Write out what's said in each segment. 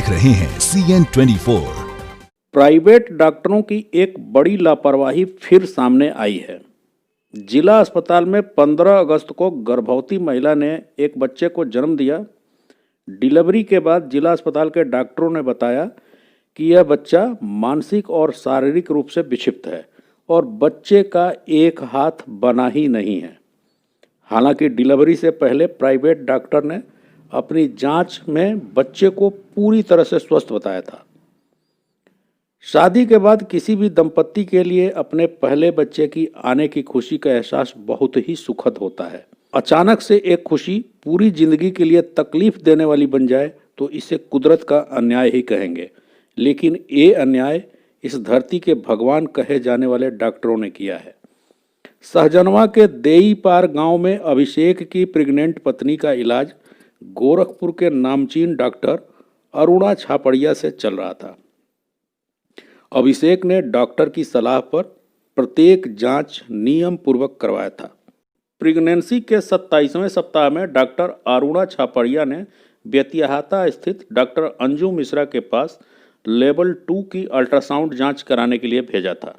देख रहे हैं CN24। प्राइवेट डॉक्टरों की एक बड़ी लापरवाही फिर सामने आई है। जिला अस्पताल में 15 अगस्त को गर्भवती महिला ने एक बच्चे को जन्म दिया। डिलीवरी के बाद जिला अस्पताल के डॉक्टरों ने बताया कि यह बच्चा मानसिक और शारीरिक रूप से विक्षिप्त है और बच्चे का एक हाथ बना ही नहीं है। हालांकि डिलीवरी से पहले प्राइवेट डॉक्टर ने अपनी जांच में बच्चे को पूरी तरह से स्वस्थ बताया था। शादी के बाद किसी भी दंपत्ति के लिए अपने पहले बच्चे की आने की खुशी का एहसास बहुत ही सुखद होता है। अचानक से एक खुशी पूरी जिंदगी के लिए तकलीफ देने वाली बन जाए तो इसे कुदरत का अन्याय ही कहेंगे। लेकिन ये अन्याय इस धरती के भगवान कहे जाने वाले डॉक्टरों ने किया है। सहजनवा के देई पार गांव में अभिषेक की प्रेग्नेंट पत्नी का इलाज गोरखपुर के नामचीन डॉक्टर अरुणा छापड़िया से चल रहा था। अभिषेक ने डॉक्टर की सलाह पर प्रत्येक जांच नियम पूर्वक करवाया था। प्रेगनेंसी के 27वें सप्ताह में डॉक्टर अरुणा छापड़िया ने बेतियाहाता स्थित डॉक्टर अंजू मिश्रा के पास लेवल 2 की अल्ट्रासाउंड जांच कराने के लिए भेजा था।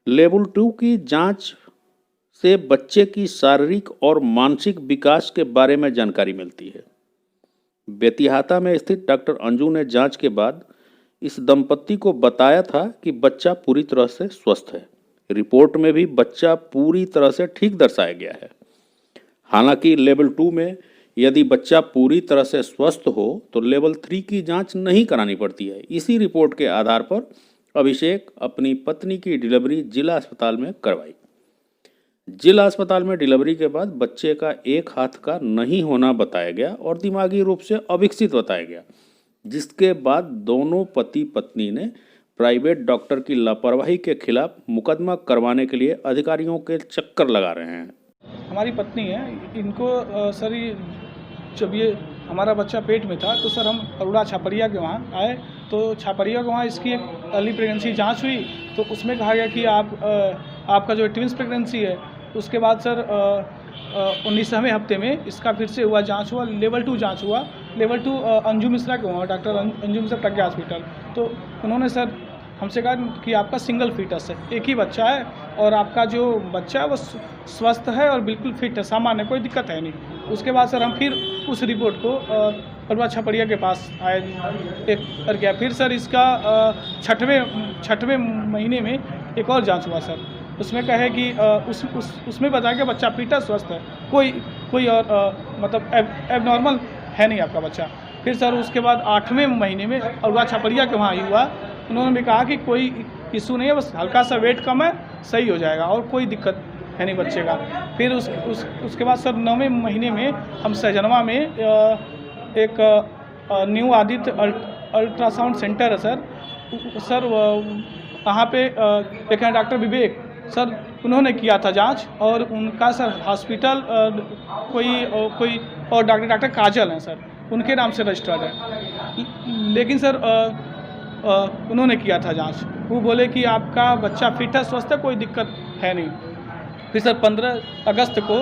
लेवल 2 की जांच से बच्चे की शारीरिक और मानसिक विकास के बारे में जानकारी मिलती है। बेतियाहाता में स्थित डॉक्टर अंजू ने जांच के बाद इस दंपत्ति को बताया था कि बच्चा पूरी तरह से स्वस्थ है। रिपोर्ट में भी बच्चा पूरी तरह से ठीक दर्शाया गया है। हालांकि लेवल 2 में यदि बच्चा पूरी तरह से स्वस्थ हो तो लेवल 3 की जांच नहीं करानी पड़ती है। इसी रिपोर्ट के आधार पर अभिषेक अपनी पत्नी की डिलीवरी जिला अस्पताल में करवाई। जिला अस्पताल में डिलीवरी के बाद बच्चे का एक हाथ का नहीं होना बताया गया और दिमागी रूप से अविकसित बताया गया, जिसके बाद दोनों पति पत्नी ने प्राइवेट डॉक्टर की लापरवाही के खिलाफ मुकदमा करवाने के लिए अधिकारियों के चक्कर लगा रहे हैं। हमारी पत्नी है, इनको सर जब ये हमारा बच्चा पेट में था तो सर हम अरुणा छापड़िया के वहाँ आए। तो छापड़िया के वहाँ इसकी एक अर्ली प्रेगनेंसी जांच हुई तो उसमें कहा गया कि आपका जो ट्विंस प्रेगनेंसी है। उसके बाद सर 19वें हफ्ते में इसका फिर से हुआ जांच हुआ, लेवल 2 जांच हुआ। लेवल 2 अंजू मिश्रा के वहाँ डॉक्टर अंजू मिश्रा प्रज्ञा हॉस्पिटल। तो उन्होंने सर हमसे कहा कि आपका सिंगल फीटस है, एक ही बच्चा है और आपका जो बच्चा है वो स्वस्थ है और बिल्कुल फिट है, सामान्य, कोई दिक्कत है नहीं। उसके बाद सर हम फिर उस रिपोर्ट को अरुणा छापड़िया के पास आए एक कर गया। फिर सर इसका छठवें महीने में एक और जांच हुआ सर। उसमें कहे कि उसमें बताया कि बच्चा फिट है, स्वस्थ है, कोई और मतलब एबनॉर्मल है नहीं आपका बच्चा। फिर सर उसके बाद 8वें महीने में अरुणा छापड़िया के वहाँ ही हुआ। उन्होंने भी कहा कि कोई इशू नहीं है, बस हल्का सा वेट कम है, सही हो जाएगा और कोई दिक्कत है नहीं बच्चे का। फिर उसके बाद सर 9वें महीने में हम सहजनवा में एक न्यू आदित्य अल्ट्रासाउंड सेंटर है सर वहाँ पे एक है डॉक्टर विवेक सर, उन्होंने किया था जांच और उनका सर हॉस्पिटल कोई और डॉक्टर काजल हैं सर, उनके नाम से रजिस्टर्ड है। लेकिन सर उन्होंने किया था जांच, वो बोले कि आपका बच्चा फिट है, स्वस्थ है, कोई दिक्कत है नहीं। फिर सर 15 अगस्त को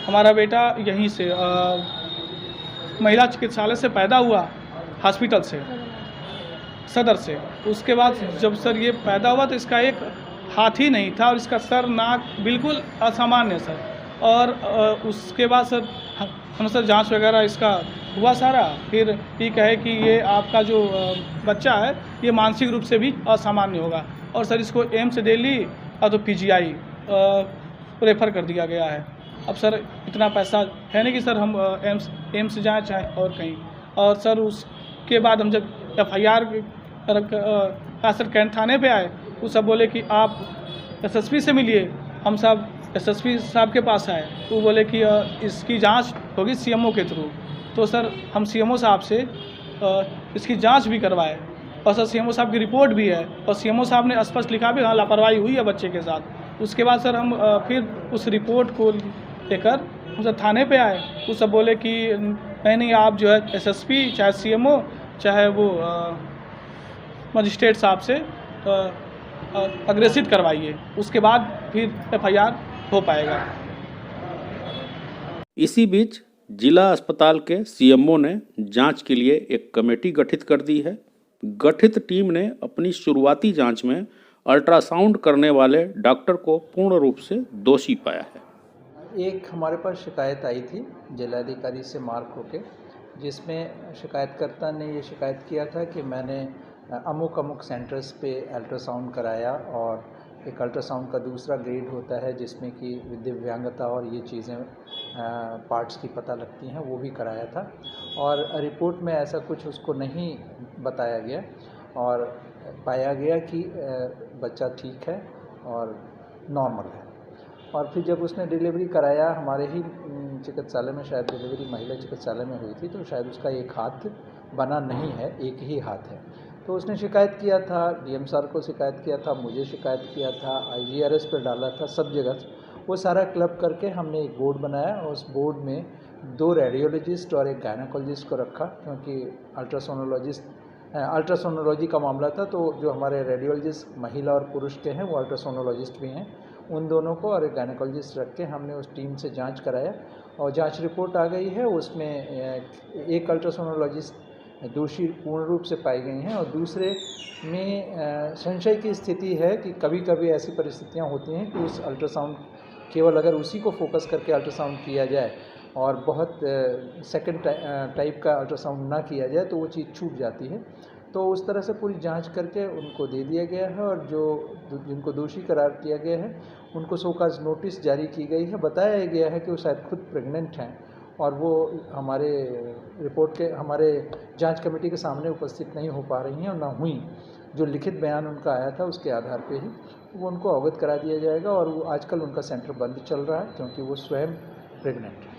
हमारा बेटा यहीं से महिला चिकित्सालय से पैदा हुआ, हॉस्पिटल से, सदर से। उसके बाद जब सर ये पैदा हुआ तो इसका एक हाथ ही नहीं था और इसका सर नाक बिल्कुल असामान्य सर। और उसके बाद सर हम सर जांच वगैरह इसका हुआ सारा। फिर ये कहे कि ये आपका जो बच्चा है ये मानसिक रूप से भी असामान्य होगा और सर इसको एम्स दिल्ली और तो PGI रेफ़र कर दिया गया है। अब सर इतना पैसा है नहीं कि सर हम एम्स जाएँ चाहे और कहीं। और सर उसके बाद हम जब FIR का सर कैंट थाने पे आए, वो सब बोले कि आप SSP से मिलिए। हम सब SSP साहब के पास आए, वो बोले कि इसकी जांच होगी CMO के थ्रू। तो सर हम CMO साहब से इसकी जांच भी करवाए और सर CMO साहब की रिपोर्ट भी है और CMO साहब ने स्पष्ट लिखा भी हाँ लापरवाही हुई है बच्चे के साथ। उसके बाद सर हम फिर उस रिपोर्ट को लेकर हम सर थाने पे आए। वो सब बोले कि नहीं आप जो है SSP चाहे CMO चाहे वो मजिस्ट्रेट साहब से अग्रेसित करवाइए, उसके बाद फिर FIR हो पाएगा। इसी बीच जिला अस्पताल के सीएमओ ने जांच के लिए एक कमेटी गठित कर दी है। गठित टीम ने अपनी शुरुआती जांच में अल्ट्रासाउंड करने वाले डॉक्टर को पूर्ण रूप से दोषी पाया है। एक हमारे पास शिकायत आई थी जिलाधिकारी से मार्क होके, जिसमें शिकायतकर्ता ने ये शिकायत किया था कि मैंने अमुक अमुक सेंटर्स पे अल्ट्रासाउंड कराया और एक अल्ट्रासाउंड का दूसरा ग्रेड होता है जिसमें कि दिव्यांगता और ये चीज़ें पार्ट्स की पता लगती हैं, वो भी कराया था और रिपोर्ट में ऐसा कुछ उसको नहीं बताया गया और पाया गया कि बच्चा ठीक है और नॉर्मल है। और फिर जब उसने डिलीवरी कराया हमारे ही चिकित्सालय में, शायद डिलीवरी महिला चिकित्सालय में हुई थी, तो शायद उसका एक हाथ बना नहीं है, एक ही हाथ है। तो उसने शिकायत किया था, डीएम सर को शिकायत किया था, मुझे शिकायत किया था, IGRS पे डाला था, सब जगह वो सारा क्लब करके हमने एक बोर्ड बनाया और उस बोर्ड में 2 रेडियोलॉजिस्ट और एक गायनाकोलॉजिस्ट को रखा, क्योंकि अल्ट्रासोनोलॉजी का मामला था। तो जो हमारे रेडियोलॉजिस्ट महिला और पुरुष के हैं वो अल्ट्रासोनोलॉजिस्ट भी हैं, उन दोनों को और एक गायनाकोलॉजिस्ट रख के हमने उस टीम से जांच कराया और जांच रिपोर्ट आ गई है। उसमें एक अल्ट्रासोनोलॉजिस्ट दोषी पूर्ण रूप से पाई गई हैं और दूसरे में संशय की स्थिति है कि कभी कभी ऐसी परिस्थितियां होती हैं कि उस अल्ट्रासाउंड केवल अगर उसी को फोकस करके अल्ट्रासाउंड किया जाए और बहुत सेकंड टाइप का अल्ट्रासाउंड ना किया जाए तो वो चीज़ छूट जाती है। तो उस तरह से पूरी जांच करके उनको दे दिया गया है और जिनको दोषी करार किया गया है उनको शोकॉज नोटिस जारी की गई है। बताया गया है कि वो शायद खुद प्रेग्नेंट हैं और वो हमारे हमारे जांच कमेटी के सामने उपस्थित नहीं हो पा रही हैं और ना हुई। जो लिखित बयान उनका आया था उसके आधार पे ही वो उनको अवगत करा दिया जाएगा और वो आजकल उनका सेंटर बंद चल रहा है क्योंकि वो स्वयं प्रेग्नेंट है।